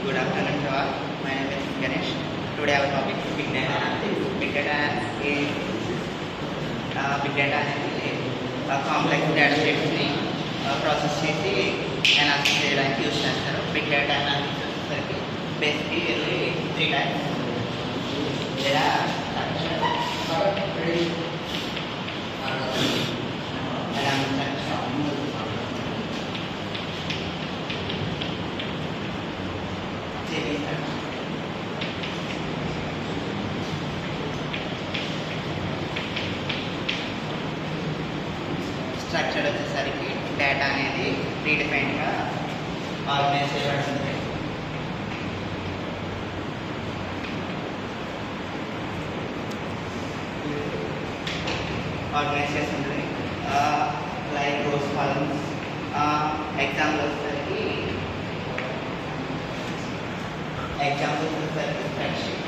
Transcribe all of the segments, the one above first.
Good afternoon to all. My name is Ganesh. Today our topic is big data analysis. Big data అనేది complex data షేప్స్ని process చేసి analysis చేయడానికి use చేస్తారు. Big data analysis వచ్చేసరికి basically three types. లేదా structure వచ్చేసరికి data అనేది ప్రీడిఫైన్డ్గా organise చేయబడుతుంది. Organise చేస్తుంది లైక్ రోస్ కాలమ్స్. ఎగ్జాంపుల్ వచ్చేసరికి స్ప్రెడ్షీట్.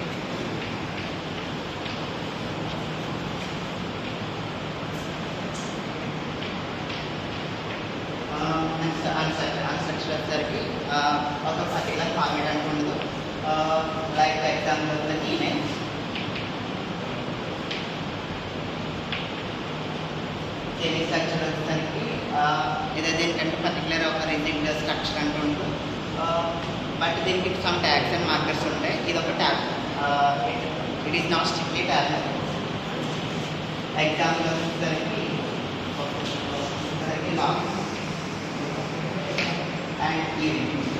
అన్స్ట్రక్చర్ వచ్చేసరికి ఒక పర్టికులర్ ఫార్మేట్ అంటే ఉండదు. లైక్ ఎగ్జాంపుల్ వచ్చేసరికి ఈమెయిల్. సెమీ స్ట్రక్చర్ వచ్చేసరికి ఇదైతే ఏంటంటే పర్టికులర్ ఒక రిజిడ్ స్ట్రక్చర్ అంటూ ఉంటుంది. బట్ దీనికి సమ్ ట్యాగ్స్ అండ్ మార్కర్స్ ఉంటాయి. ఇది ఒక tag. It is not strictly tag. Example వచ్చేసరికి లాగ్స్ అండ్ ఈవెంట్స్.